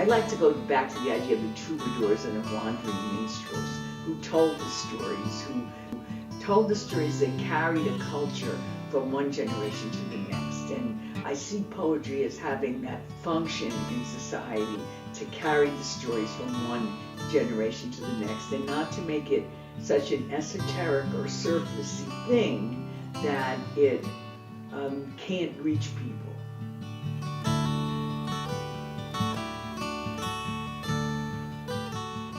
I like to go back to the idea of the troubadours and the wandering minstrels who told the stories that carried a culture from one generation to the next. And I see poetry as having that function in society to carry the stories from one generation to the next, and not to make it such an esoteric or surfacey thing that it can't reach people.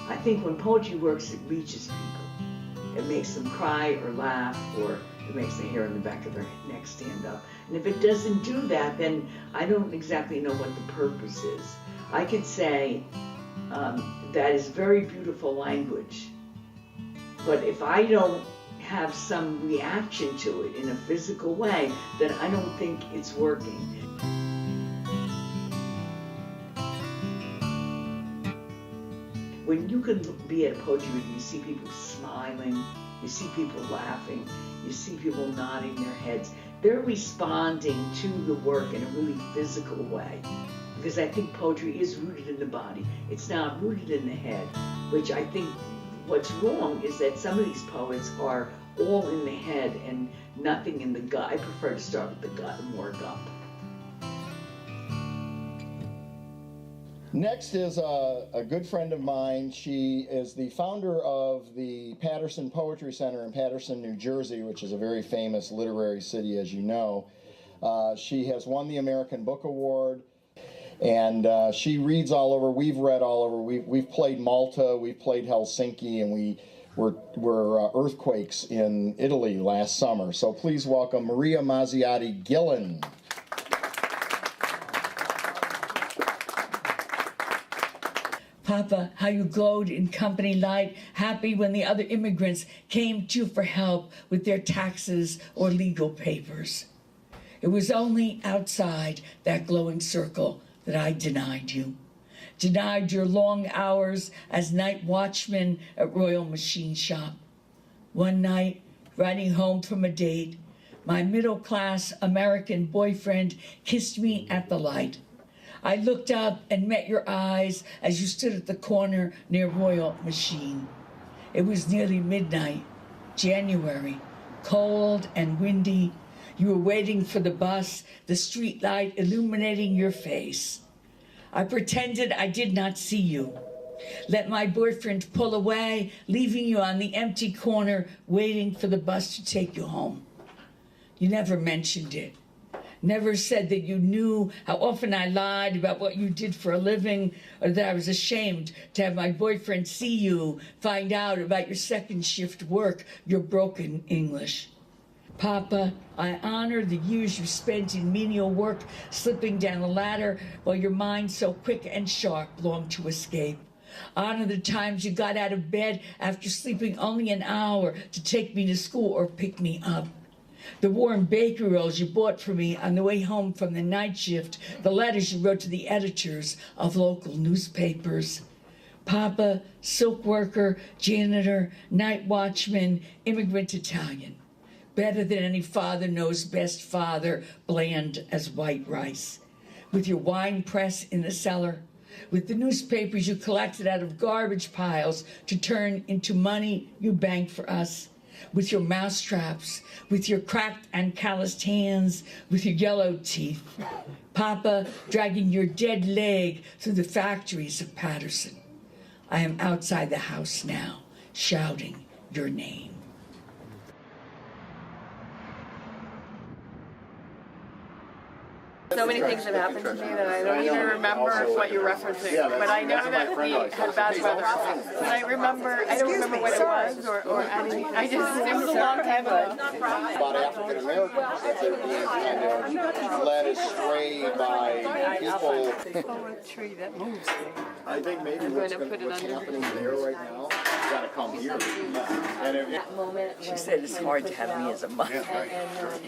I think when poetry works, it reaches people. It makes them cry or laugh, or it makes the hair on the back of their neck stand up. And if it doesn't do that, then I don't exactly know what the purpose is. I could say that is very beautiful language, but if I don't have some reaction to it in a physical way, then I don't think it's working. When you can be at a poetry reading, you see people smiling, you see people laughing, you see people nodding their heads. They're responding to the work in a really physical way. Because I think poetry is rooted in the body. It's not rooted in the head, which I think what's wrong is that some of these poets are all in the head and nothing in the gut. I prefer to start with the gut and work up. Next is a good friend of mine. She is the founder of the Patterson Poetry Center in Patterson, New Jersey, which is a very famous literary city, as you know. She has won the American Book Award, and she reads all over. We've read all over. We've played Malta, we've played Helsinki, and we were earthquakes in Italy last summer. So please welcome Maria Mazziotti Gillan. Papa, how you glowed in company light, happy when the other immigrants came to you for help with their taxes or legal papers. It was only outside that glowing circle that I denied you. Denied your long hours as night watchman at Royal Machine Shop. One night, riding home from a date, my middle-class American boyfriend kissed me at the light. I looked up and met your eyes as you stood at the corner near Royal Machine. It was nearly midnight, January, cold and windy. You were waiting for the bus, the street light illuminating your face. I pretended I did not see you. Let my boyfriend pull away, leaving you on the empty corner, waiting for the bus to take you home. You never mentioned it. Never said that you knew how often I lied about what you did for a living, or that I was ashamed to have my boyfriend see you, find out about your second shift work, your broken English. Papa, I honor the years you spent in menial work, slipping down the ladder while your mind so quick and sharp longed to escape. Honor the times you got out of bed after sleeping only an hour to take me to school or pick me up. The warm bakery rolls you bought for me on the way home from the night shift, the letters you wrote to the editors of local newspapers. Papa, silk worker, janitor, night watchman, immigrant Italian. Better than any father knows best father, bland as white rice. With your wine press in the cellar, with the newspapers you collected out of garbage piles to turn into money you banked for us. With your mousetraps, with your cracked and calloused hands, with your yellow teeth. Papa dragging your dead leg through the factories of Patterson. I am outside the house now, shouting your name. So many things have happened to me that I don't even remember what you're referencing. But I know that we had bad weather. But I don't remember what it was or anything. It was a long time ago. About African Americans, that they're being kind of led astray by people. Poetry that moves me. I think maybe what's happening there right now, you gotta come here. She said it's hard to have me as a mother.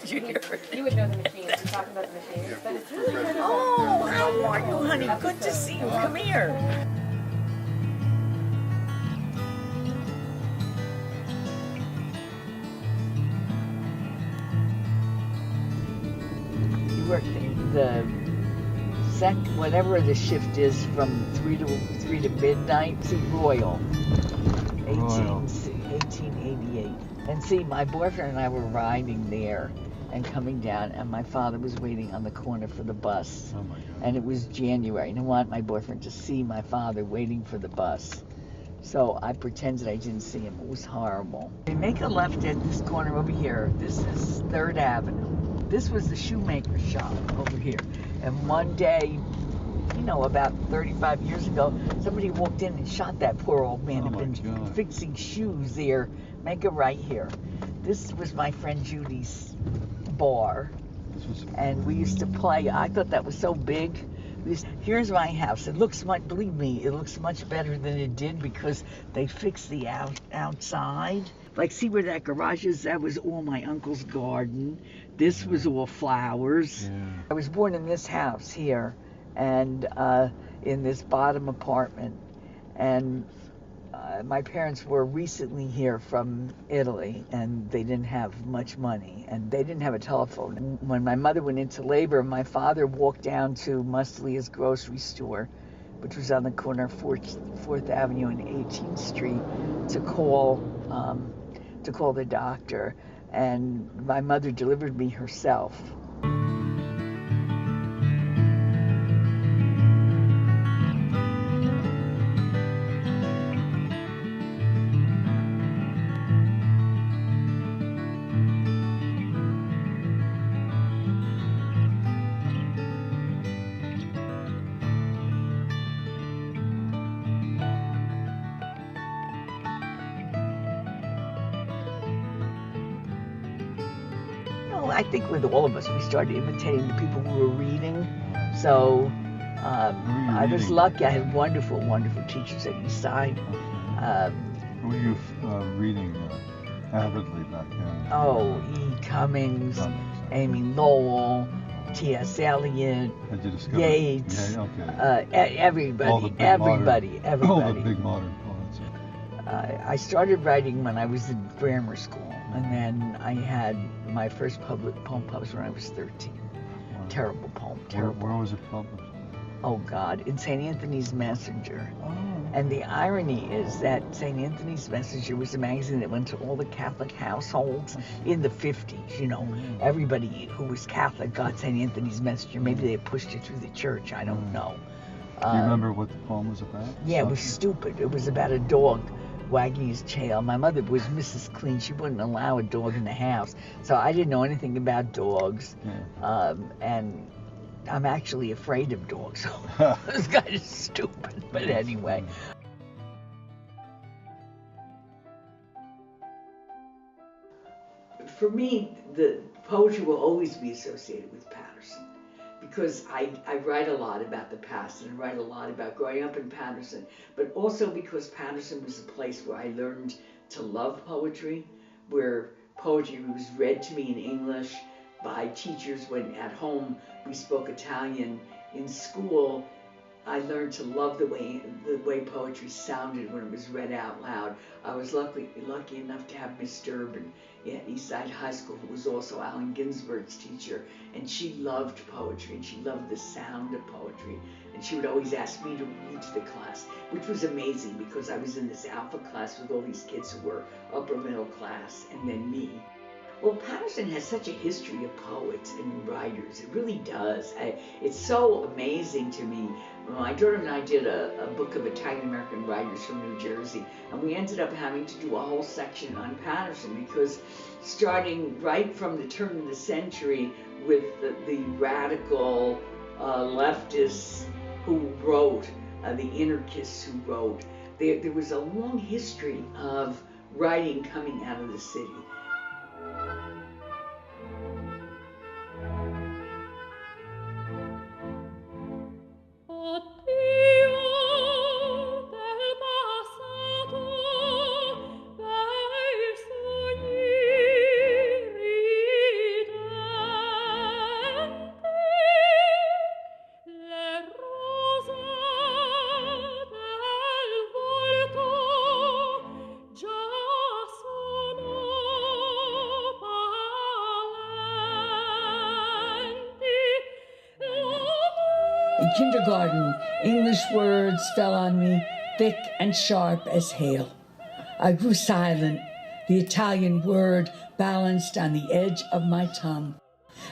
Did you hear her? You would know the machines. We're talking about the machines. But it's really kind of Oh, how are you, honey? Good to see you. Come here. You worked the whatever the shift is from 3 to midnight. See, Royal. 1888. And see, my boyfriend and I were riding there and coming down, and my father was waiting on the corner for the bus. Oh my God. And it was January, and I wanted my boyfriend to see my father waiting for the bus. So I pretended I didn't see him. It was horrible. We make a left at this corner over here. This is 3rd Avenue. This was the shoemaker shop over here. And one day, you know, about 35 years ago, somebody walked in and shot that poor old man who'd been fixing shoes there. Make a right here. This was my friend Judy's bar. And we used to play. I thought that was so big. Here's my house. It looks much, believe me, it looks much better than it did because they fixed the outside. Like, see where that garage is? That was all my uncle's garden. This was all flowers. Yeah. I was born in this house here and in this bottom apartment. And my parents were recently here from Italy, and they didn't have much money, and they didn't have a telephone. When my mother went into labor, my father walked down to Mustelia's grocery store, which was on the corner of 4th Avenue and 18th Street, to call the doctor, and my mother delivered me herself. I think with all of us, we started imitating the people who were reading. So I was lucky. I had wonderful, wonderful teachers at Eastside. Who were you reading avidly back then? Oh, E. Cummings, Amy Lowell, T.S. Eliot, Yeats, everybody. All the big modern poets. I started writing when I was in grammar school, and then I had my first poem published when I was 13. Wow. Terrible poem, terrible. Where was it published? Oh God, in St. Anthony's Messenger. Oh. And the irony is that St. Anthony's Messenger was a magazine that went to all the Catholic households in the 50s, you know. Everybody who was Catholic got St. Anthony's Messenger. Maybe they pushed it through the church, I don't know. Do you remember what the poem was about? Yeah, it was stupid. It was about a dog wagging his tail. My mother was Mrs. Clean. She wouldn't allow a dog in the house. So I didn't know anything about dogs. Yeah. And I'm actually afraid of dogs. So it was kind of stupid. But anyway. For me, the poetry will always be associated with Patterson. Because I write a lot about the past, and I write a lot about growing up in Patterson, but also because Patterson was a place where I learned to love poetry, where poetry was read to me in English by teachers when at home we spoke Italian. In school, I learned to love the way poetry sounded when it was read out loud. I was lucky enough to have Miss Durbin at Eastside High School, who was also Allen Ginsberg's teacher, and she loved poetry, and she loved the sound of poetry, and she would always ask me to read to the class, which was amazing because I was in this alpha class with all these kids who were upper middle class, and then me. Well, Patterson has such a history of poets and writers. It really does. It's so amazing to me. My daughter and I did a book of Italian-American writers from New Jersey, and we ended up having to do a whole section on Patterson because starting right from the turn of the century with the radical leftists who wrote, the anarchists who wrote, there was a long history of writing coming out of the city. In kindergarten, English words fell on me thick and sharp as hail. I grew silent, the Italian word balanced on the edge of my tongue,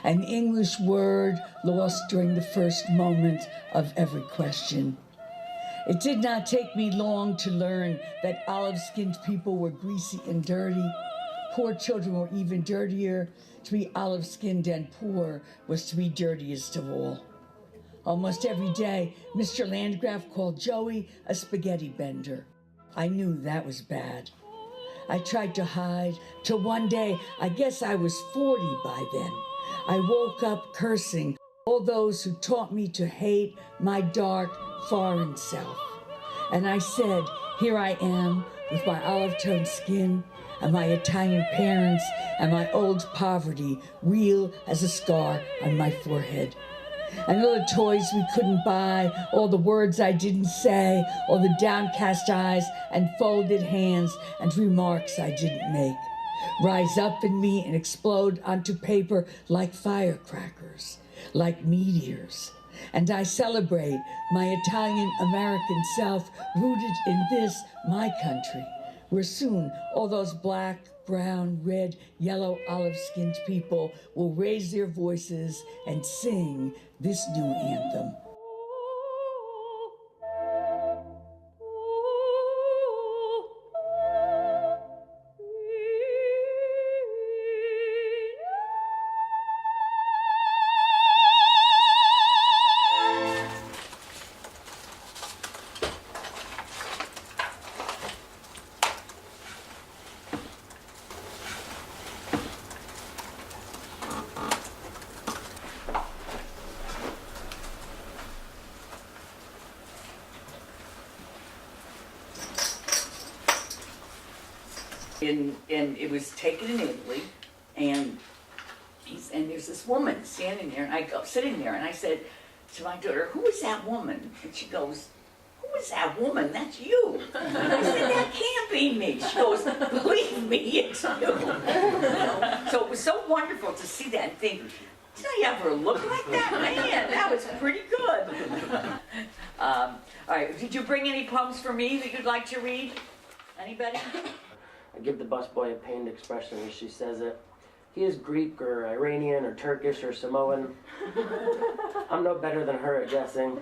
an English word lost during the first moment of every question. It did not take me long to learn that olive-skinned people were greasy and dirty. Poor children were even dirtier. To be olive-skinned and poor was to be dirtiest of all. Almost every day, Mr. Landgraf called Joey a spaghetti bender. I knew that was bad. I tried to hide, till one day, I guess I was 40 by then. I woke up cursing all those who taught me to hate my dark, foreign self. And I said, here I am, with my olive-toned skin, and my Italian parents, and my old poverty, real as a scar on my forehead. And all the toys we couldn't buy, all the words I didn't say, all the downcast eyes and folded hands and remarks I didn't make, rise up in me and explode onto paper like firecrackers, like meteors. And I celebrate my Italian-American self rooted in this, my country, where soon all those black, brown, red, yellow, olive-skinned people will raise their voices and sing this new anthem. And it was taken in Italy, and there's this woman standing there, and I go sitting there, and I said to my daughter, "Who is that woman?" And she goes, "Who is that woman? That's you." And I said, "That can't be me." She goes, "Believe me, it's you." So it was so wonderful to see that and think, did I ever look like that? Man, that was pretty good. All right, did you bring any poems for me that you'd like to read? Anybody? I give the busboy a pained expression as she says it. He is Greek or Iranian or Turkish or Samoan. I'm no better than her at guessing.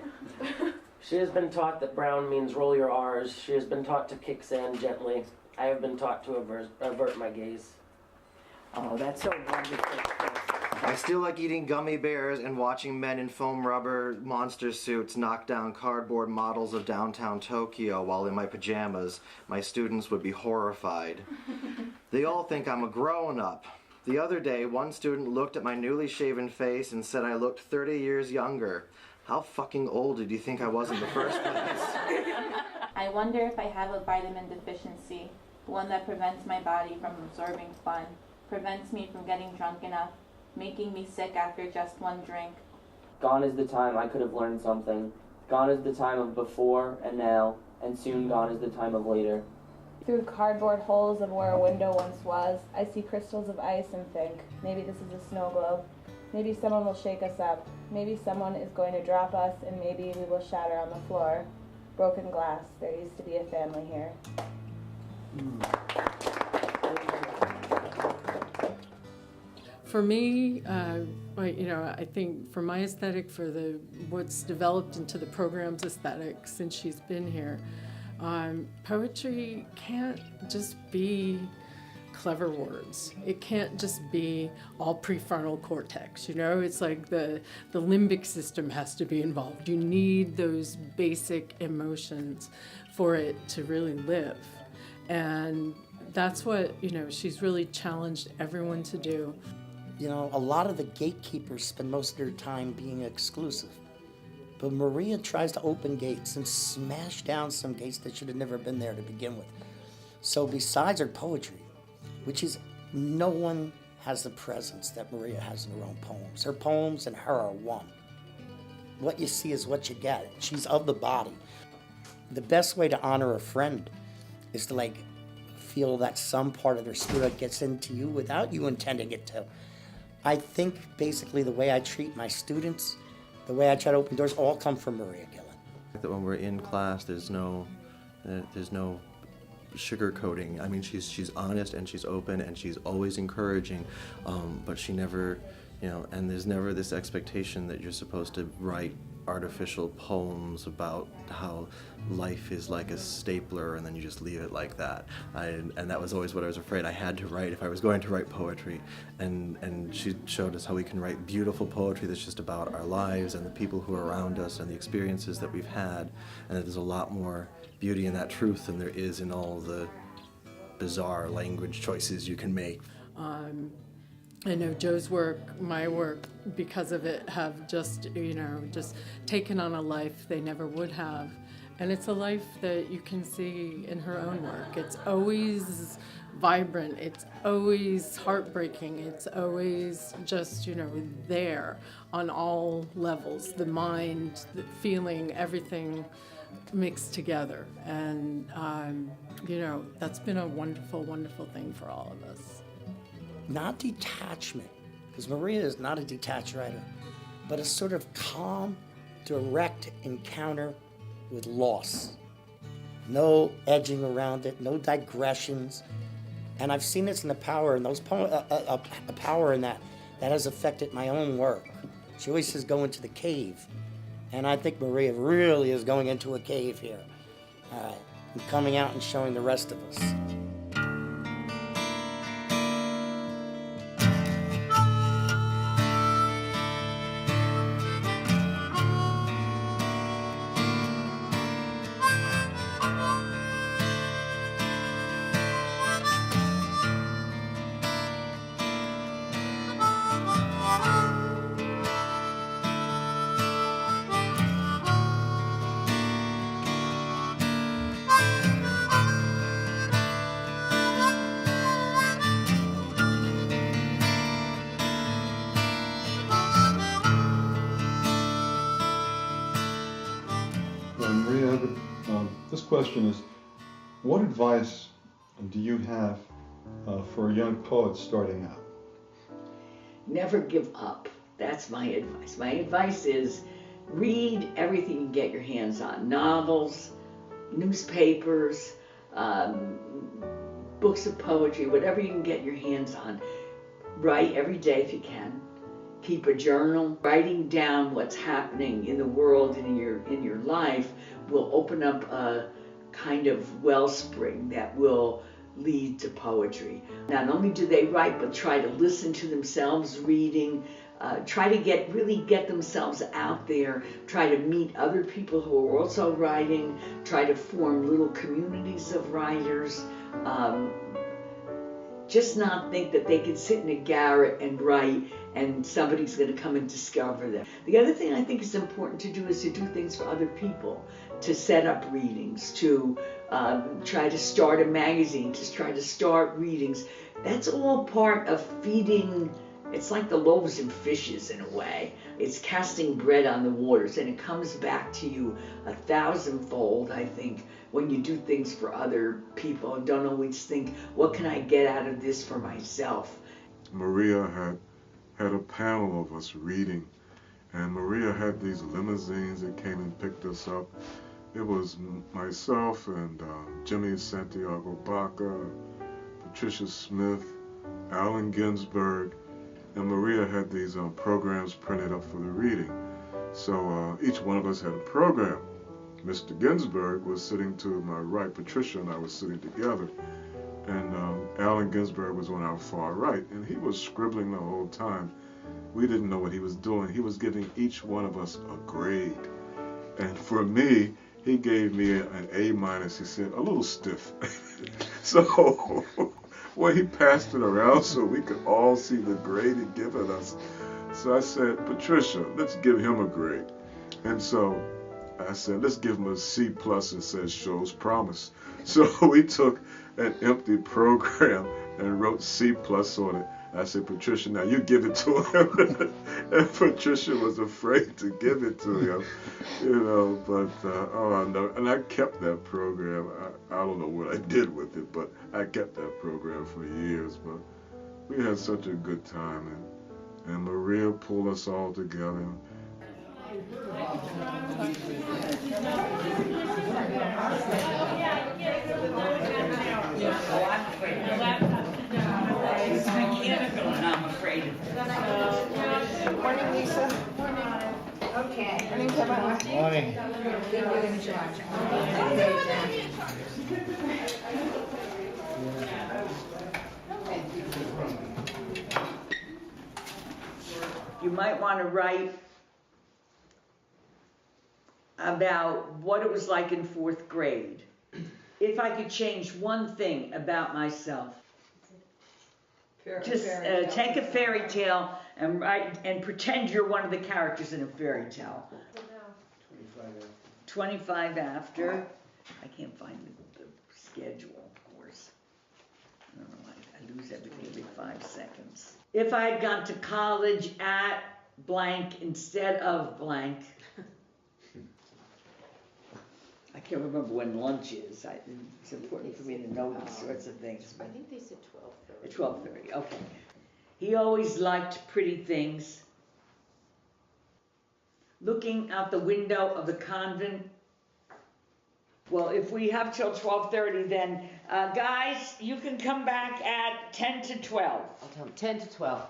She has been taught that brown means roll your R's. She has been taught to kick sand gently. I have been taught to avert my gaze. Oh, that's so wonderful. I still like eating gummy bears and watching men in foam rubber monster suits knock down cardboard models of downtown Tokyo while in my pajamas. My students would be horrified. They all think I'm a grown-up. The other day, one student looked at my newly shaven face and said I looked 30 years younger. How fucking old did you think I was in the first place? I wonder if I have a vitamin deficiency, one that prevents my body from absorbing fun, prevents me from getting drunk enough, making me sick after just one drink. Gone is the time I could have learned something. Gone is the time of before and now, and soon gone is the time of later. Through cardboard holes of where a window once was, I see crystals of ice and think, maybe this is a snow globe. Maybe someone will shake us up. Maybe someone is going to drop us, and maybe we will shatter on the floor. Broken glass. There used to be a family here. For me, I think for my aesthetic, for what's developed into the program's aesthetic since she's been here, poetry can't just be clever words. It can't just be all prefrontal cortex, It's like the limbic system has to be involved. You need those basic emotions for it to really live. And that's what, she's really challenged everyone to do. A lot of the gatekeepers spend most of their time being exclusive. But Maria tries to open gates and smash down some gates that should have never been there to begin with. So besides her poetry, which is no one has the presence that Maria has in her own poems. Her poems and her are one. What you see is what you get. She's of the body. The best way to honor a friend is to feel that some part of their spirit gets into you without you intending it to. I think basically the way I treat my students, the way I try to open doors, all come from Maria Gillan. That when we're in class, there's no sugarcoating. I mean, she's honest and she's open and she's always encouraging, but she never, and there's never this expectation that you're supposed to write artificial poems about how life is like a stapler and then you just leave it like that. And that was always what I was afraid I had to write if I was going to write poetry. And she showed us how we can write beautiful poetry that's just about our lives and the people who are around us and the experiences that we've had, and that there's a lot more beauty in that truth than there is in all the bizarre language choices you can make. I know Joe's work, my work, because of it, have just taken on a life they never would have. And it's a life that you can see in her own work. It's always vibrant, it's always heartbreaking, it's always just, there on all levels, the mind, the feeling, everything mixed together. And, that's been a wonderful, wonderful thing for all of us. Not detachment, because Maria is not a detached writer, but a sort of calm, direct encounter with loss. No edging around it, no digressions. And I've seen this in the power in those a power in that has affected my own work. She always says go into the cave. And I think Maria really is going into a cave here. And coming out and showing the rest of us. Maria, this question is, what advice do you have for young poets starting out? Never give up. That's my advice. My advice is read everything you get your hands on. Novels, newspapers, books of poetry, whatever you can get your hands on. Write every day if you can. Keep a journal. Writing down what's happening in the world and in your life will open up a kind of wellspring that will lead to poetry. Not only do they write, but try to listen to themselves reading, try to really get themselves out there, try to meet other people who are also writing, try to form little communities of writers. Just not think that they can sit in a garret and write and somebody's going to come and discover them. The other thing I think is important to do is to do things for other people, to set up readings, to try to start a magazine, to try to start readings. That's all part of feeding. It's like the loaves and fishes in a way. It's casting bread on the waters, and it comes back to you 1,000-fold, I think, when you do things for other people and don't always think, what can I get out of this for myself? Maria had a panel of us reading, and Maria had these limousines that came and picked us up. It was myself and Jimmy Santiago Baca, Patricia Smith, Allen Ginsberg, and Maria had these programs printed up for the reading. So each one of us had a program. Mr. Ginsberg was sitting to my right, Patricia and I were sitting together, and Allen Ginsberg was on our far right, and he was scribbling the whole time. We didn't know what he was doing. He was giving each one of us a grade. And for me, he gave me an A-. He said, a little stiff. So well, he passed it around so we could all see the grade he'd given us. So I said, Patricia, let's give him a grade. And so I said, let's give him a C+ and says shows promise. So we took an empty program and wrote C+ on it. I said, Patricia, now you give it to him. And Patricia was afraid to give it to him, but oh no. And I kept that program. I don't know what I did with it, but I kept that program for years. But we had such a good time, and Maria pulled us all together. I'm afraid. Morning, Lisa. Morning. Okay. Morning, Kevin. Morning. You might want to write about what it was like in 4th grade. If I could change one thing about myself, just take a fairy tale and write and pretend you're one of the characters in a fairy tale. 25 after. I can't find the schedule, of course. I don't know why I lose everything every 5 seconds. If I had gone to college at blank instead of blank. I can't remember when lunch is. It's important for me to know these sorts of things. I think they said 12:30. At 12:30, okay. He always liked pretty things. Looking out the window of the convent. Well, if we have till 12:30, then guys, you can come back at 10 to 12. I'll tell them 10 to 12.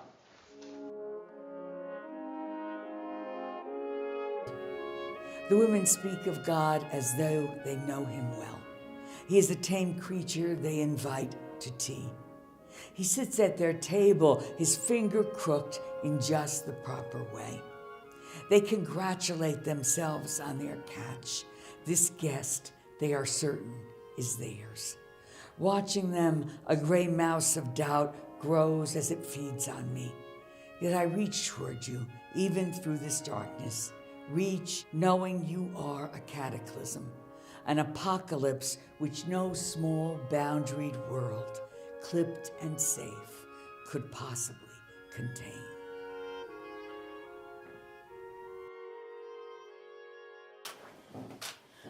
The women speak of God as though they know him well. He is a tame creature they invite to tea. He sits at their table, his finger crooked in just the proper way. They congratulate themselves on their catch. This guest, they are certain, is theirs. Watching them, a gray mouse of doubt grows as it feeds on me. Yet I reach toward you, even through this darkness. Reach, knowing you are a cataclysm, an apocalypse which no small boundaried world, clipped and safe, could possibly contain.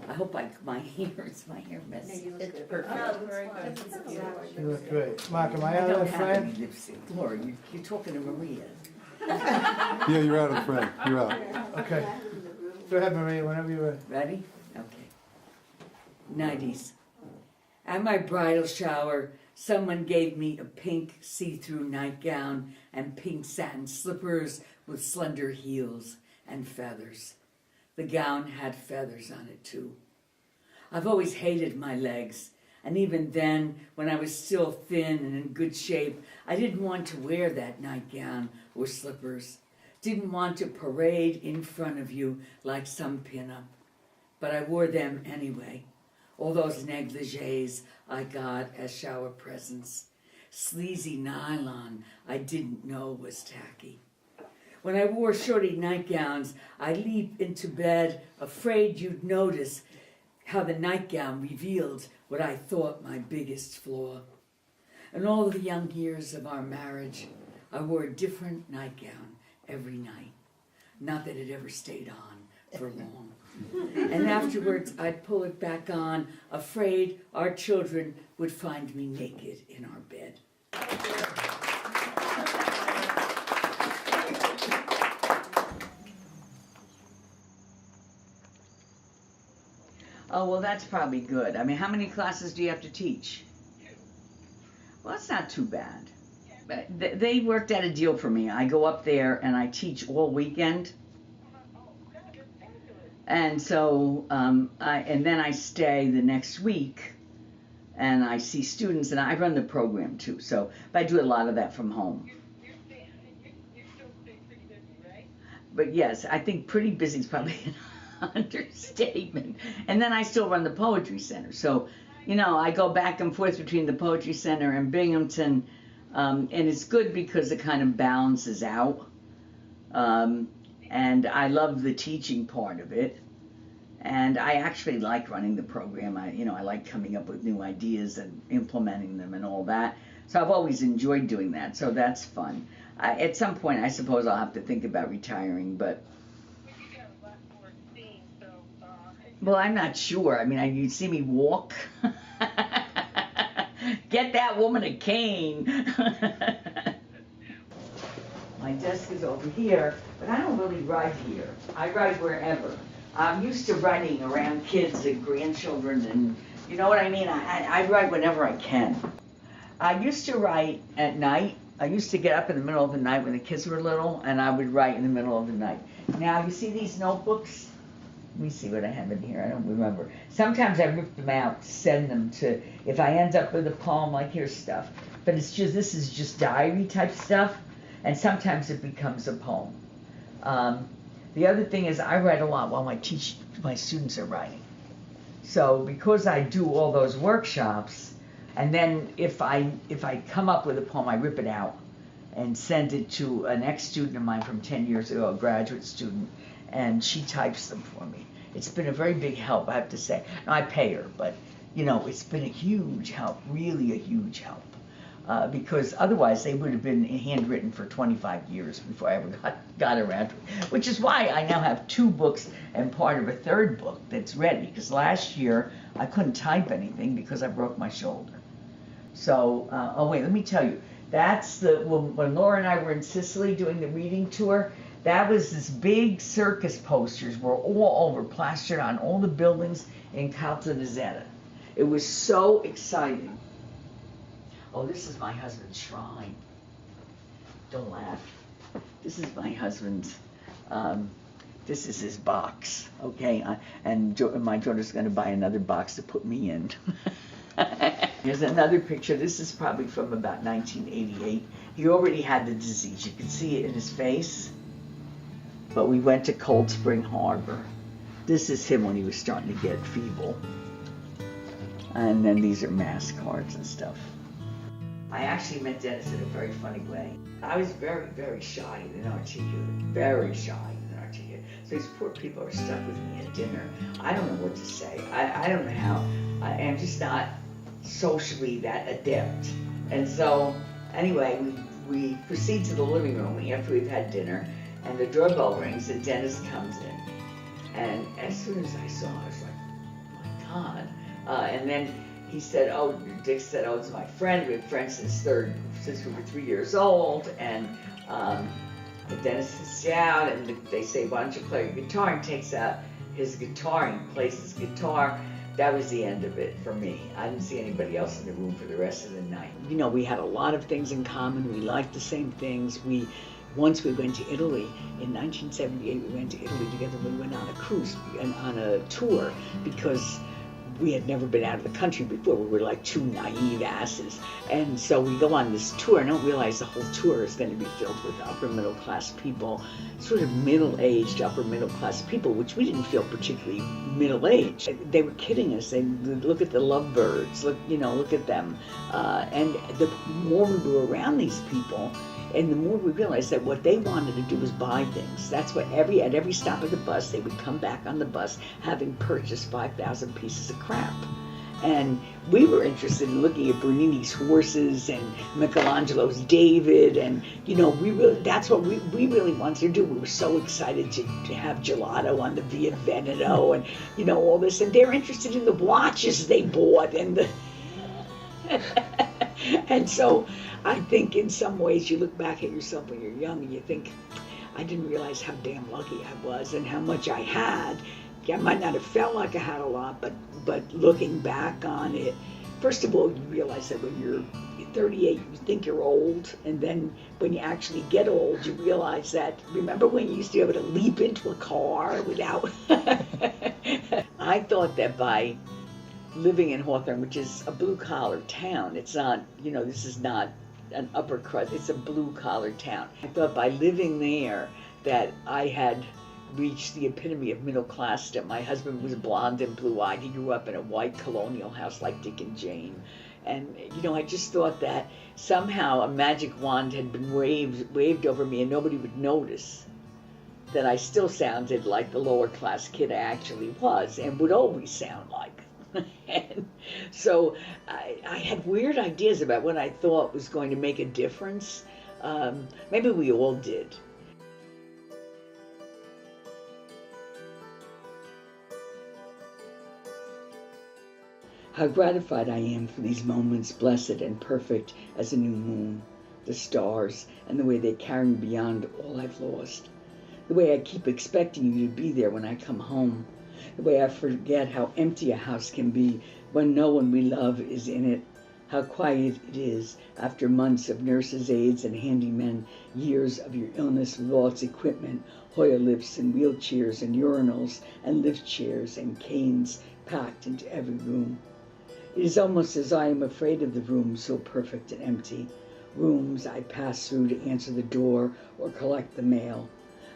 I hope my hair messy. It's perfect. You look great. Mark, am I I out don't of have frame? any lipstick. Laura, you're talking to Maria. Yeah, you're out of the frame. You're out. Okay. Go ahead, Maria, whenever you're ready. Ready? Okay. 90s. At my bridal shower, someone gave me a pink see-through nightgown and pink satin slippers with slender heels and feathers. The gown had feathers on it too. I've always hated my legs, and even then, when I was still thin and in good shape, I didn't want to wear that nightgown or slippers. Didn't want to parade in front of you like some pinup. But I wore them anyway. All those negligees I got as shower presents. Sleazy nylon I didn't know was tacky. When I wore shorty nightgowns, I'd leap into bed, afraid you'd notice how the nightgown revealed what I thought my biggest flaw. In all the young years of our marriage, I wore a different nightgown every night. Not that it ever stayed on for long. And afterwards, I'd pull it back on, afraid our children would find me naked in our bed. Oh, well, that's probably good. I mean, how many classes do you have to teach? Well, that's not too bad. They worked out a deal for me. I go up there and I teach all weekend. And so, and then I stay the next week and I see students, and I run the program too. So, but I do a lot of that from home. But yes, I think pretty busy is probably an understatement. And then I still run the Poetry Center. So, you know, I go back and forth between the Poetry Center and Binghamton. And it's good because it kind of balances out. And I love the teaching part of it. And I actually like running the program. I like coming up with new ideas and implementing them and all that. So I've always enjoyed doing that. So that's fun. At some point, I suppose I'll have to think about retiring, but. Well, I'm not sure. I mean, you see me walk. Get that woman a cane. My desk is over here, but I don't really write here. I write wherever. I'm used to writing around kids and grandchildren, and you know what I mean? I write whenever I can. I used to write at night. I used to get up in the middle of the night when the kids were little, and I would write in the middle of the night. Now, you see these notebooks? Let me see what I have in here. I don't remember. Sometimes I rip them out, send them to, if I end up with a poem, like here's stuff. But it's just, this is just diary type stuff, and sometimes it becomes a poem. The other thing is I write a lot while my students are writing. So because I do all those workshops, and then if I come up with a poem, I rip it out and send it to an ex-student of mine from 10 years ago, a graduate student, and she types them for me. It's been a very big help, I have to say. Now, I pay her, but you know, it's been a huge help, really a huge help. Because otherwise they would have been handwritten for 25 years before I ever got around to it. Which is why I now have 2 books and part of a 3rd book that's ready. Because last year I couldn't type anything because I broke my shoulder. So, oh wait, let me tell you. That's when Laura and I were in Sicily doing the reading tour, that was this big circus posters were all over, plastered on all the buildings in Caltanissetta. It was so exciting. Oh, this is my husband's shrine. Don't laugh. This is my husband's, this is his box, okay? And my daughter's gonna buy another box to put me in. Here's another picture. This is probably from about 1988. He already had the disease. You can see it in his face. But we went to Cold Spring Harbor. This is him when he was starting to get feeble. And then these are mass cards and stuff. I actually met Dennis in a very funny way. I was very, very shy and inarticulate. Very shy and inarticulate. So these poor people are stuck with me at dinner. I don't know what to say. I don't know how. I am just not socially that adept. And so, anyway, we proceed to the living room after we've had dinner, and the doorbell rings and Dennis comes in. And as soon as I saw him, I was like, oh my God. And then he said, Dick said, it's my friend. We've been friends since we were 3 years old. And Dennis sits down and they say, why don't you play your guitar? And takes out his guitar and plays his guitar. That was the end of it for me. I didn't see anybody else in the room for the rest of the night. You know, we had a lot of things in common. We liked the same things. Once we went to Italy, in 1978, we went to Italy together. We went on a cruise and on a tour because we had never been out of the country before. We were like 2 naive asses. And so we go on this tour and don't realize the whole tour is going to be filled with upper middle class people, sort of middle-aged upper middle class people, which we didn't feel particularly middle-aged. They were kidding us. They look at the lovebirds, look at them. And the more we were around these people, and the more we realized that what they wanted to do was buy things. That's what at every stop of the bus, they would come back on the bus having purchased 5,000 pieces of crap. And we were interested in looking at Bernini's horses and Michelangelo's David, and that's what we really wanted to do. We were so excited to have gelato on the Via Veneto and all this, and they're interested in the watches they bought and the and so I think in some ways you look back at yourself when you're young and you think, I didn't realize how damn lucky I was and how much I had. I might not have felt like I had a lot, but looking back on it, first of all, you realize that when you're 38, you think you're old, and then when you actually get old, you realize that, remember when you used to be able to leap into a car without... I thought that by living in Hawthorne, which is a blue-collar town, it's not, this is not an upper crust, it's a blue-collar town. I thought by living there that I had reached the epitome of middle class stuff. My husband was blonde and blue-eyed. He grew up in a white colonial house like Dick and Jane. And, I just thought that somehow a magic wand had been waved over me and nobody would notice that I still sounded like the lower class kid I actually was and would always sound like. And so I had weird ideas about what I thought was going to make a difference. Maybe we all did. How gratified I am for these moments, blessed and perfect as a new moon, the stars, and the way they carry me beyond all I've lost. The way I keep expecting you to be there when I come home. The way I forget how empty a house can be when no one we love is in it. How quiet it is after months of nurses' aides and handymen, years of your illness with all its equipment, Hoyer lifts and wheelchairs and urinals and lift chairs and canes packed into every room. It is almost as I am afraid of the rooms so perfect and empty, rooms I pass through to answer the door or collect the mail,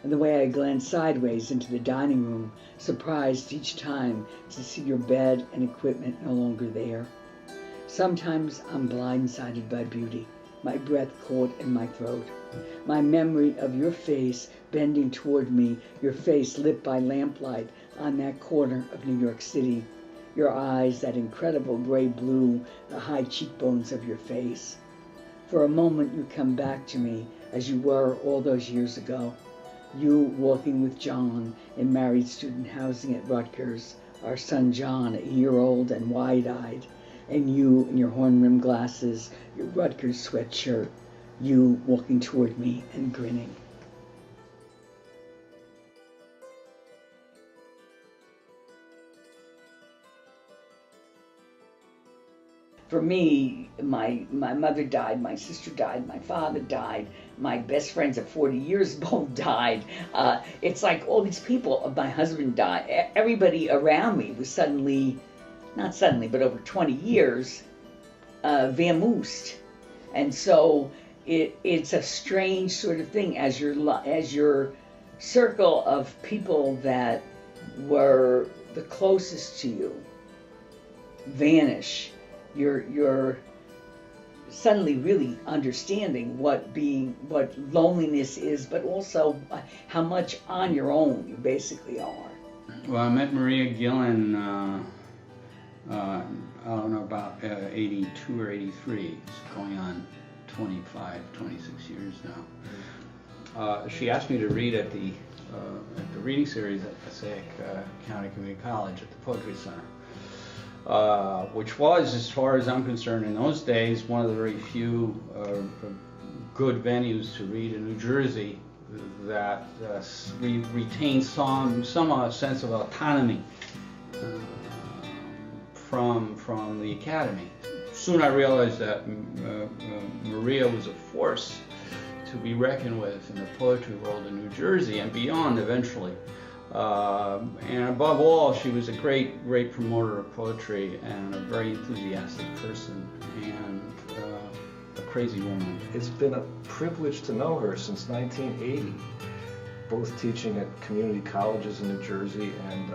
and the way I glance sideways into the dining room, surprised each time to see your bed and equipment no longer there. Sometimes I'm blindsided by beauty, my breath caught in my throat, my memory of your face bending toward me, your face lit by lamplight on that corner of New York City, your eyes, that incredible gray blue, the high cheekbones of your face. For a moment you come back to me as you were all those years ago. You walking with John in married student housing at Rutgers, our son John, a year old and wide-eyed, and you in your horn-rimmed glasses, your Rutgers sweatshirt, you walking toward me and grinning. For me, my mother died, my sister died, my father died, my best friends of 40 years both died. It's like all these people, my husband died. Everybody around me was suddenly, not suddenly, but over 20 years, vamoosed. And so it's a strange sort of thing as your circle of people that were the closest to you vanish. You're suddenly really understanding what loneliness is, but also how much on your own you basically are. Well, I met Maria Gillan, I don't know, about 82 or 83. It's going on 25, 26 years now. She asked me to read at the reading series at Passaic County Community College at the Poetry Center. Which was, as far as I'm concerned, in those days, one of the very few good venues to read in New Jersey that retained some sense of autonomy from the academy. Soon I realized that Maria was a force to be reckoned with in the poetry world in New Jersey and beyond eventually. And above all, she was a great promoter of poetry and a very enthusiastic person and a crazy woman. It's been a privilege to know her since 1980, both teaching at community colleges in New Jersey and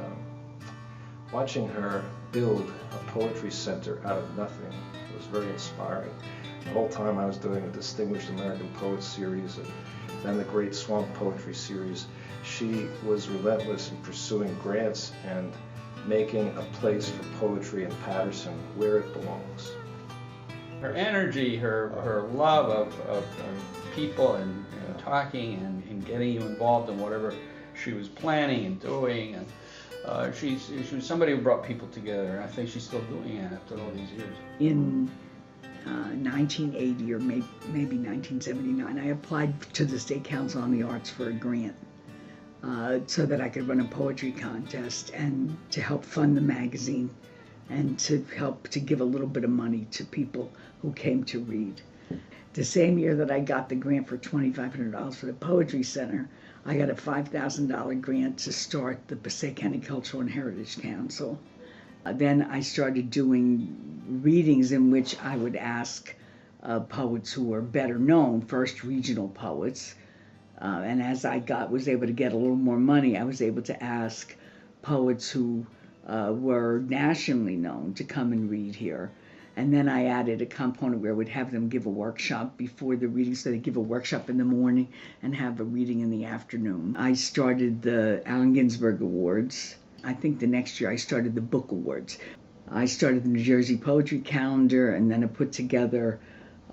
watching her build a poetry center out of nothing was very inspiring. The whole time I was doing the Distinguished American Poets series and then the Great Swamp Poetry series, she was relentless in pursuing grants and making a place for poetry in Paterson where it belongs. Her energy, her love of people and talking and getting you involved in whatever she was planning and doing, and she was somebody who brought people together, and I think she's still doing it after all these years. In 1980 or maybe 1979, I applied to the State Council on the Arts for a grant so that I could run a poetry contest and to help fund the magazine and to help to give a little bit of money to people who came to read. The same year that I got the grant for $2,500 for the Poetry Center, I got a $5,000 grant to start the Passaic County Cultural and Heritage Council. Then I started doing readings in which I would ask poets who were better known, first regional poets, and as I was able to get a little more money, I was able to ask poets who were nationally known to come and read here. And then I added a component where I would have them give a workshop before the reading, so they give a workshop in the morning and have a reading in the afternoon. I started the Allen Ginsberg Awards. I think the next year I started the Book Awards. I started the New Jersey Poetry Calendar, and then I put together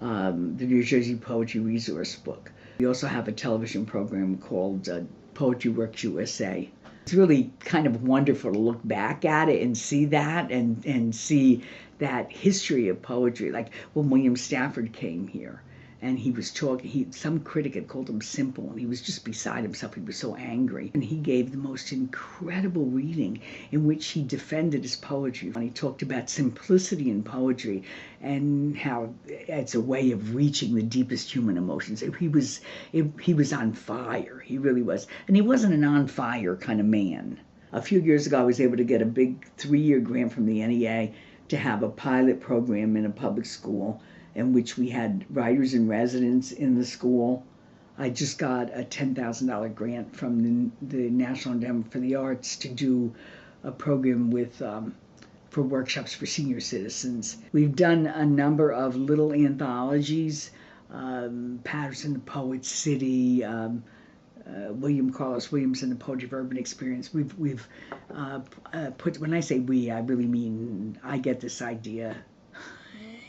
the New Jersey Poetry Resource Book. We also have a television program called Poetry Works USA. It's really kind of wonderful to look back at it and see that and see that history of poetry, like when William Stafford came here and he was talking, some critic had called him simple, and he was just beside himself. He was so angry. And he gave the most incredible reading in which he defended his poetry. And he talked about simplicity in poetry and how it's a way of reaching the deepest human emotions. He was on fire. He really was. And he wasn't an on fire kind of man. A few years ago, I was able to get a big 3-year grant from the NEA to have a pilot program in a public school in which we had writers in residence in the school. I just got a $10,000 grant from the National Endowment for the Arts to do a program with for workshops for senior citizens. We've done a number of little anthologies, Patterson the Poet City, William Carlos Williams and the Poetry of Urban Experience. We've put, when I say we, I really mean I get this idea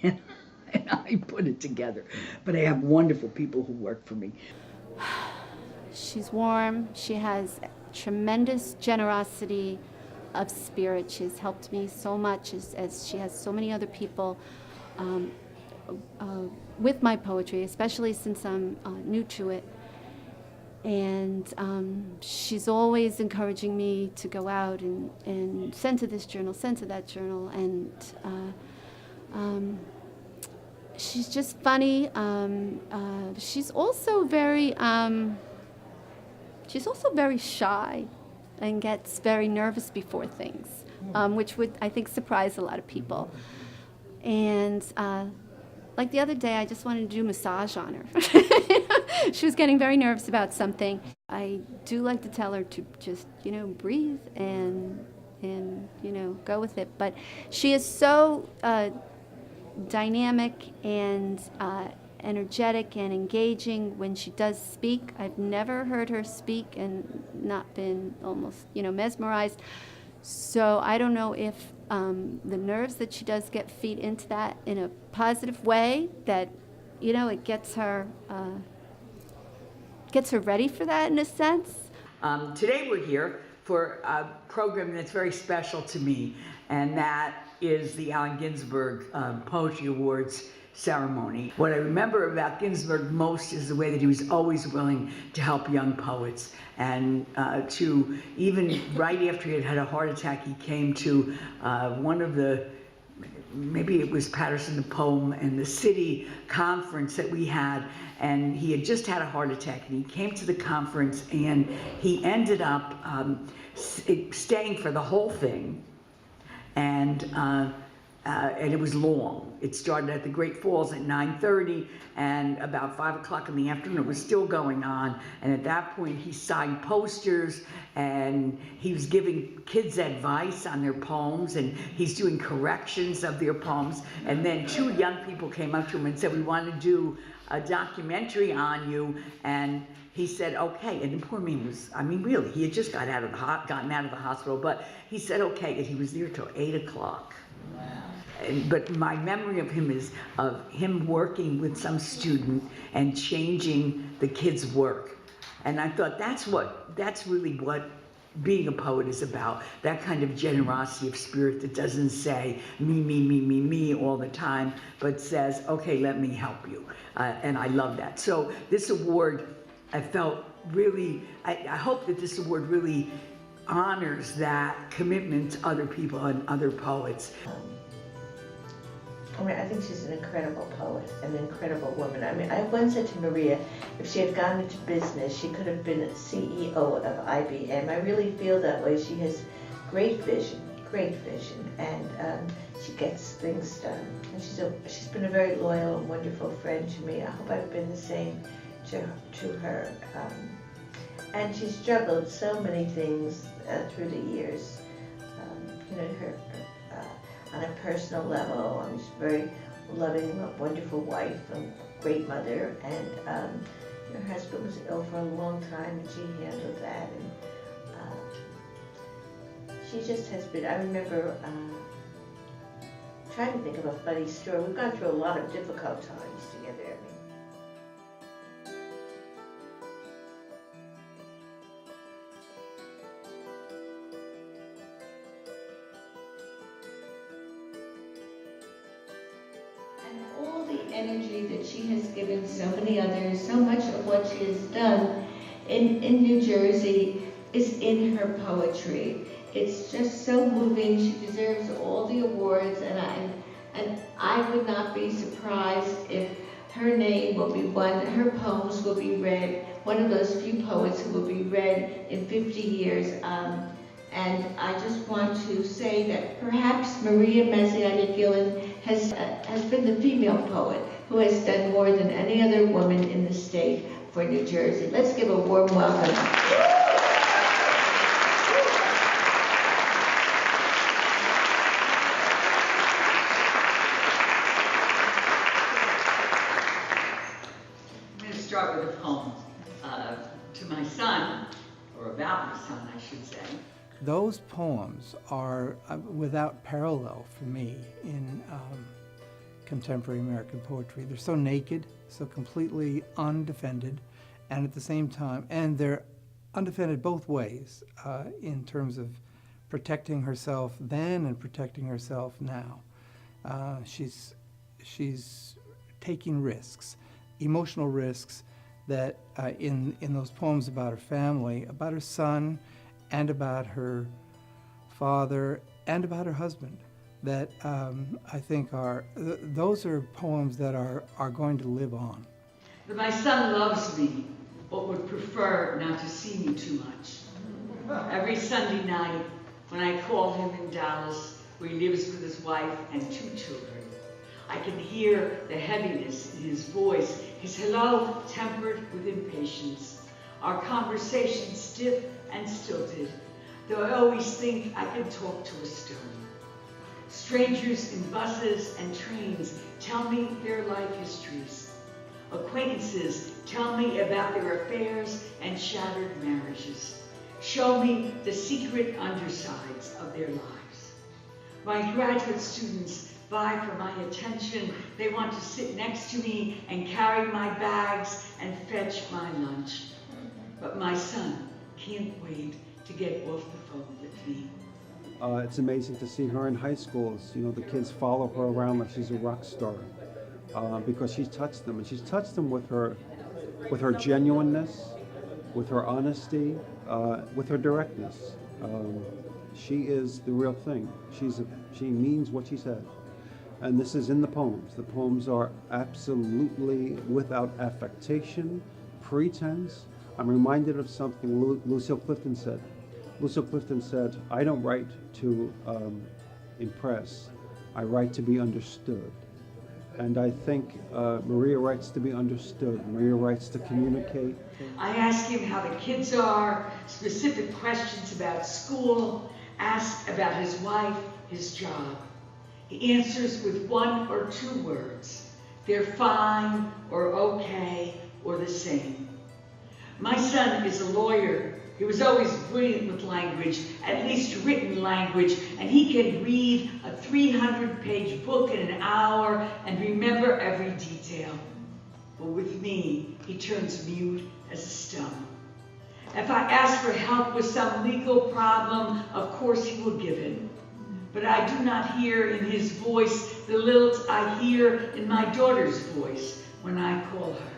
and I put it together. But I have wonderful people who work for me. She's warm. She has tremendous generosity of spirit. She's helped me so much, as she has so many other people with my poetry, especially since I'm new to it. And she's always encouraging me to go out and send to this journal, send to that journal, and she's just funny. She's also very shy and gets very nervous before things, which would, I think, surprise a lot of people. And like the other day, I just wanted to do massage on her. She was getting very nervous about something. I do like to tell her to just, breathe and go with it. But she is so dynamic and energetic and engaging when she does speak. I've never heard her speak and not been almost, mesmerized. So I don't know if the nerves that she does get feed into that in a positive way, that, it gets her ready for that in a sense. Today we're here for a program that's very special to me, and that is the Allen Ginsberg Poetry Awards ceremony. What I remember about Ginsberg most is the way that he was always willing to help young poets, and to even right after he had had a heart attack, he came to one of the, maybe it was Patterson the Poem and the city conference that we had, and he had just had a heart attack, and he came to the conference, and he ended up staying for the whole thing, and it was long. It started at the Great Falls at 9:30, and about 5 o'clock in the afternoon it was still going on. And at that point he signed posters, and he was giving kids advice on their poems, and he's doing corrections of their poems. And then 2 young people came up to him and said, "We want to do a documentary on you." And he said, "Okay." And the poor man was, really, he had just gotten out of the hospital, but he said, "Okay." And he was there till 8 o'clock. Wow. But my memory of him is of him working with some student and changing the kid's work. And I thought that's really what being a poet is about, that kind of generosity of spirit that doesn't say me, me, me, me, me all the time, but says, okay, let me help you. And I love that. So this award, I felt really, I hope that this award really honors that commitment to other people and other poets. I think she's an incredible poet, an incredible woman. I once said to Maria, if she had gone into business, she could have been CEO of IBM. I really feel that way. She has great vision, and she gets things done. And she's been a very loyal and wonderful friend to me. I hope I've been the same to her. And she's juggled so many things through the years. Her on a personal level, she's a very loving, wonderful wife, a great mother, and her husband was ill for a long time, and she handled that. And she just has been. I remember trying to think of a funny story. We've gone through a lot of difficult times together. energy that she has given so many others, so much of what she has done in New Jersey is in her poetry. It's just so moving. She deserves all the awards, and I would not be surprised if her name will be one, her poems will be read, one of those few poets who will be read in 50 years. And I just want to say that perhaps Maria Mazziotti Gillan has been the female poet who has done more than any other woman in the state for New Jersey. Let's give a warm welcome. Start with a poem to my son, or about my son, I should say. Those poems are without parallel for me in contemporary American poetry. They're so naked, so completely undefended, and at the same time, and they're undefended both ways in terms of protecting herself then and protecting herself now. She's taking risks, emotional risks that in those poems about her family, about her son, and about her father, and about her husband, that I think those are poems that are going to live on. That my son loves me, but would prefer not to see me too much. Every Sunday night, when I call him in Dallas, where he lives with his wife and 2 children, I can hear the heaviness in his voice, his hello tempered with impatience, our conversation stiff and stilted, though I always think I can talk to a stone. Strangers in buses and trains tell me their life histories. Acquaintances tell me about their affairs and shattered marriages, show me the secret undersides of their lives. My graduate students vie for my attention. They want to sit next to me and carry my bags and fetch my lunch. But my son can't wait to get off the phone with me. It's amazing to see her in high schools. You know, the kids follow her around like she's a rock star because she's touched them, and she's touched them with her genuineness, with her honesty, with her directness. She is the real thing. She means what she said. And this is in the poems. The poems are absolutely without affectation, pretense. I'm reminded of something Lucille Clifton said. Lucille Clifton said, I don't write to impress, I write to be understood. And I think Maria writes to be understood. Maria writes to communicate. I ask him how the kids are, specific questions about school, ask about his wife, his job. He answers with 1 or 2 words. They're fine, or okay, or the same. My son is a lawyer. He was always brilliant with language, at least written language, and he can read a 300-page book in an hour and remember every detail. But with me, he turns mute as a stone. If I ask for help with some legal problem, of course he will give it. But I do not hear in his voice the lilt I hear in my daughter's voice when I call her.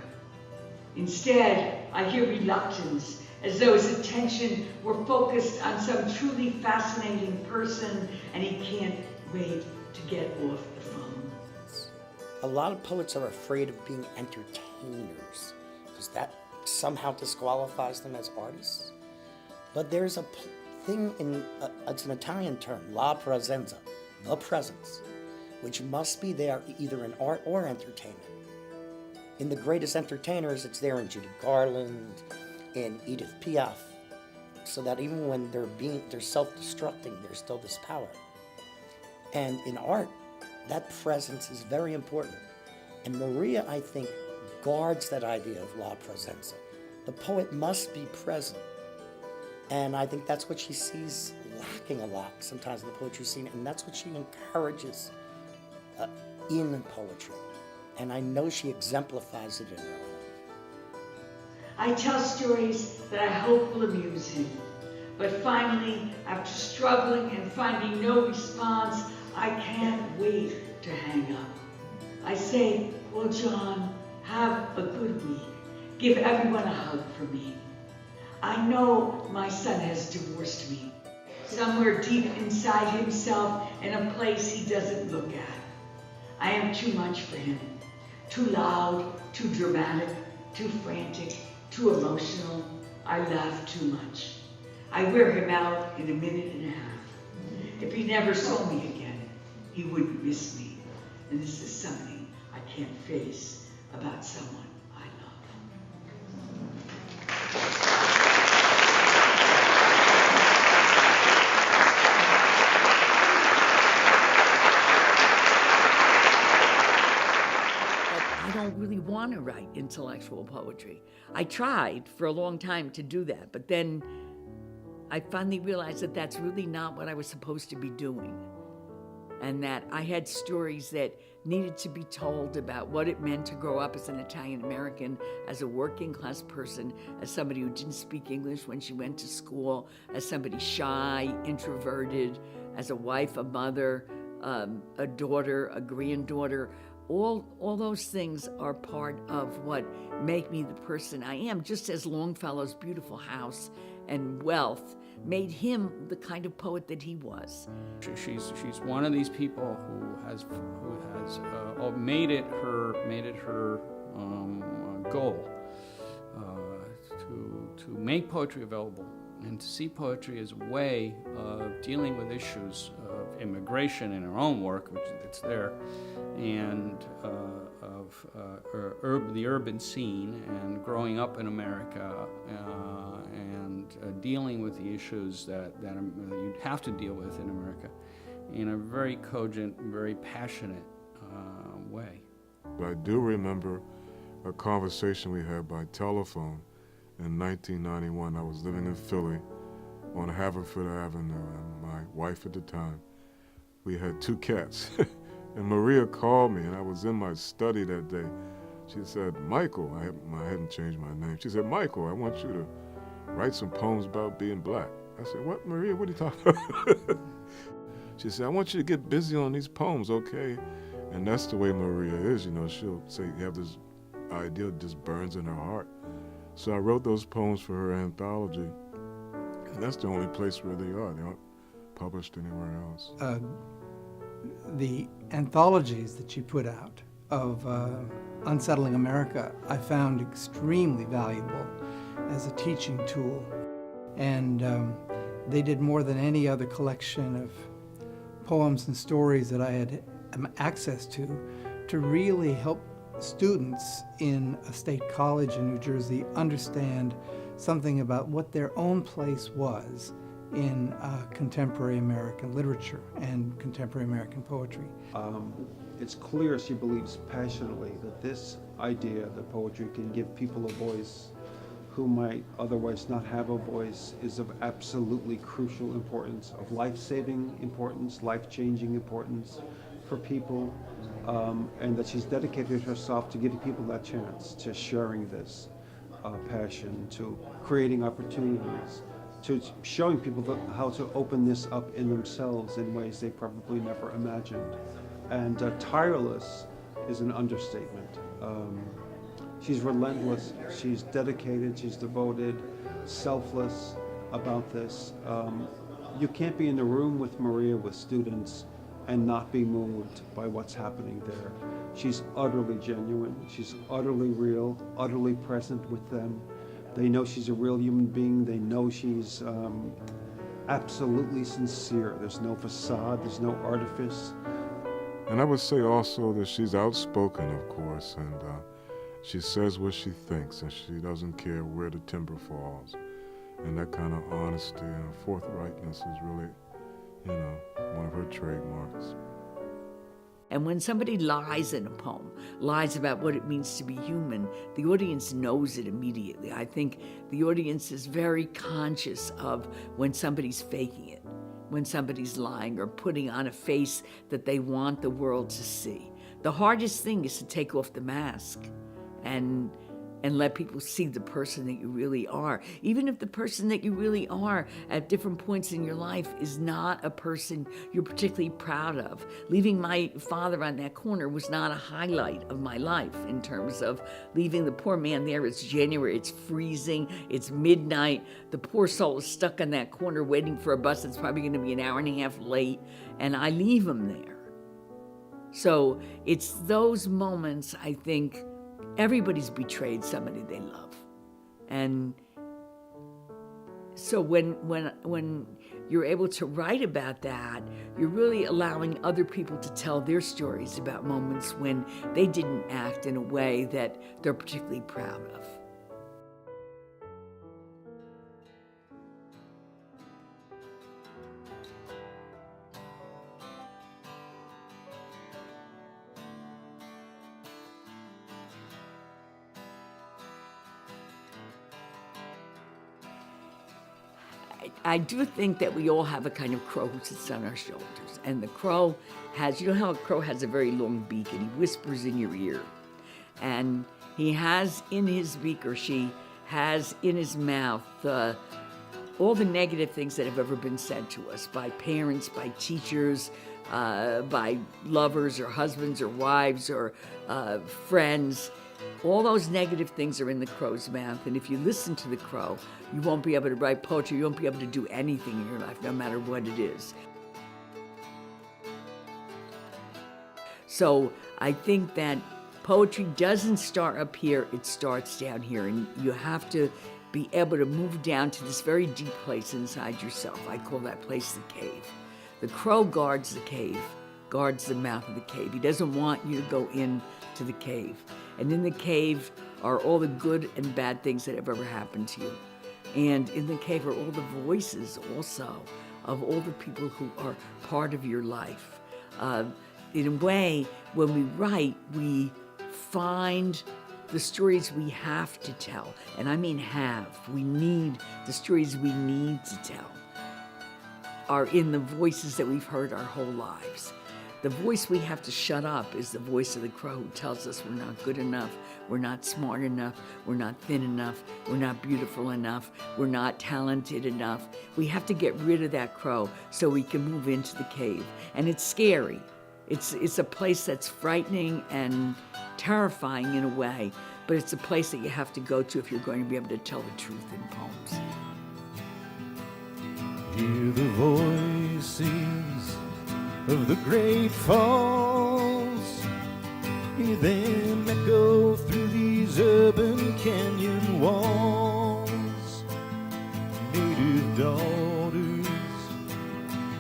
Instead, I hear reluctance, as though his attention were focused on some truly fascinating person and he can't wait to get off the phone. A lot of poets are afraid of being entertainers because that somehow disqualifies them as artists. But there's a thing it's an Italian term, la presenza, the presence, which must be there either in art or entertainment. In the greatest entertainers, it's there in Judy Garland, in Edith Piaf, so that even when they're self-destructing, there's still this power. And in art, that presence is very important. And Maria, I think, guards that idea of la presenza. The poet must be present. And I think that's what she sees lacking a lot sometimes in the poetry scene, and that's what she encourages in poetry. And I know she exemplifies it in her own. I tell stories that I hope will amuse him. But finally, after struggling and finding no response, I can't wait to hang up. I say, Well, John, have a good week. Give everyone a hug for me. I know my son has divorced me. Somewhere deep inside himself in a place he doesn't look at. I am too much for him. Too loud, too dramatic, too frantic, too emotional. I laugh too much. I wear him out in a minute and a half. If he never saw me again, he wouldn't miss me. And this is something I can't face about someone I I don't really want to write intellectual poetry. I tried for a long time to do that, but then I finally realized that that's really not what I was supposed to be doing. And that I had stories that needed to be told about what it meant to grow up as an Italian American, as a working class person, as somebody who didn't speak English when she went to school, as somebody shy, introverted, as a wife, a mother, a daughter, a granddaughter. All those things are part of what make me the person I am, just as Longfellow's beautiful house and wealth made him the kind of poet that he was. She's one of these people who has made it her goal to make poetry available and to see poetry as a way of dealing with issues of immigration in her own work, which it's there, and of the urban scene and growing up in America and dealing with the issues that you'd have to deal with in America in a very cogent, very passionate way. I do remember a conversation we had by telephone in 1991. I was living in Philly on Haverford Avenue, and my wife at the time, we had 2 cats. And Maria called me, and I was in my study that day. She said, Michael, I hadn't changed my name. She said, Michael, I want you to write some poems about being black. I said, what, Maria, what are you talking about? She said, I want you to get busy on these poems, okay? And that's the way Maria is, you know. She'll say, you have this idea that just burns in her heart. So I wrote those poems for her anthology, and that's the only place where they are. They aren't published anywhere else. The anthologies that you put out of Unsettling America, I found extremely valuable as a teaching tool. And they did more than any other collection of poems and stories that I had access to really help students in a state college in New Jersey understand something about what their own place was in contemporary American literature and contemporary American poetry. It's clear she believes passionately that this idea that poetry can give people a voice who might otherwise not have a voice is of absolutely crucial importance, of life-saving importance, life-changing importance for people, and that she's dedicated herself to giving people that chance, to sharing this passion, to creating opportunities, to showing people how to open this up in themselves in ways they probably never imagined. And tireless is an understatement. She's relentless, she's dedicated, she's devoted, selfless about this. You can't be in the room with Maria, with students, and not be moved by what's happening there. She's utterly genuine, she's utterly real, utterly present with them. They know she's a real human being, they know she's absolutely sincere. There's no facade, there's no artifice. And I would say also that she's outspoken, of course, and she says what she thinks, and she doesn't care where the timber falls. And that kind of honesty and forthrightness is really, you know, one of her trademarks. And when somebody lies in a poem, lies about what it means to be human, the audience knows it immediately. I think the audience is very conscious of when somebody's faking it, when somebody's lying or putting on a face that they want the world to see. The hardest thing is to take off the mask and and let people see the person that you really are. Even if the person that you really are at different points in your life is not a person you're particularly proud of. Leaving my father on that corner was not a highlight of my life in terms of leaving the poor man there. It's January, it's freezing, it's midnight. The poor soul is stuck on that corner waiting for a bus that's probably going to be an hour and a half late, and I leave him there. So it's those moments, I think, everybody's betrayed somebody they love. And so when you're able to write about that, you're really allowing other people to tell their stories about moments when they didn't act in a way that they're particularly proud of. I do think that we all have a kind of crow who sits on our shoulders. And the crow has, you know how a crow has a very long beak and he whispers in your ear. And he has in his beak, or she has in his mouth, all the negative things that have ever been said to us by parents, by teachers, by lovers or husbands or wives or friends. All those negative things are in the crow's mouth, and if you listen to the crow, you won't be able to write poetry, you won't be able to do anything in your life, no matter what it is. So I think that poetry doesn't start up here, it starts down here, and you have to be able to move down to this very deep place inside yourself. I call that place the cave. The crow guards the cave, guards the mouth of the cave. He doesn't want you to go into the cave. And in the cave are all the good and bad things that have ever happened to you. And in the cave are all the voices also of all the people who are part of your life. In a way, when we write, we find the stories we have to tell. And I mean have. We need, the stories we need to tell are in the voices that we've heard our whole lives. The voice we have to shut up is the voice of the crow who tells us we're not good enough, we're not smart enough, we're not thin enough, we're not beautiful enough, we're not talented enough. We have to get rid of that crow so we can move into the cave. And it's scary. It's a place that's frightening and terrifying in a way, but it's a place that you have to go to if you're going to be able to tell the truth in poems. Hear the voices of the great falls, hear them echo through these urban canyon walls. Native daughters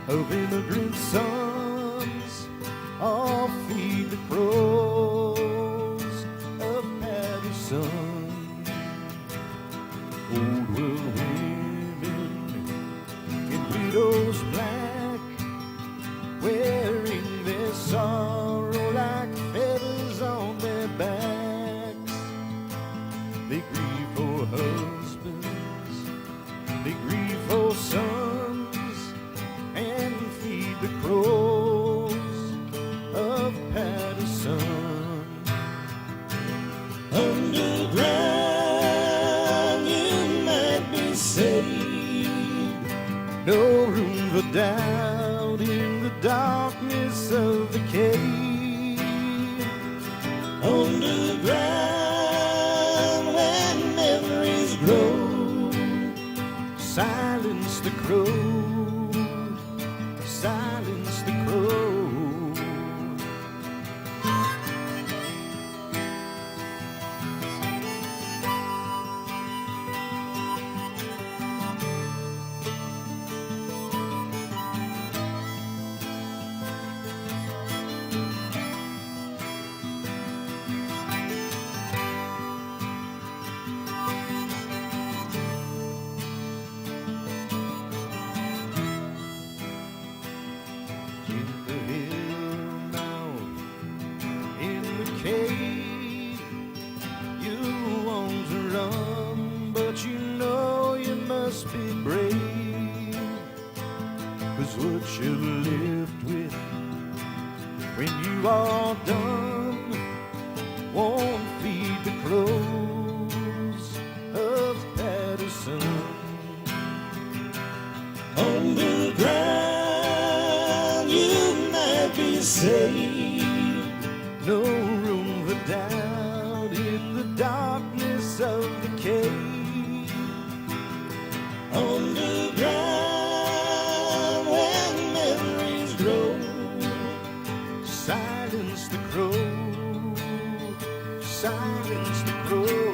of immigrant sons all feed the crows of Patterson. Old world women in widows black, wearing their sorrow like feathers on their backs. They grieve for husbands, they grieve for sons, and feed the crows of Patterson. Underground you might be saved, no room for doubt in the darkness of the cave. Underground where memories grow, silence the crow, silence the crow. When you are done, won't feed the crows. safe, no room for doubt in the darkness of the cave. Underground where memories grow, silence the crow, silence the crow.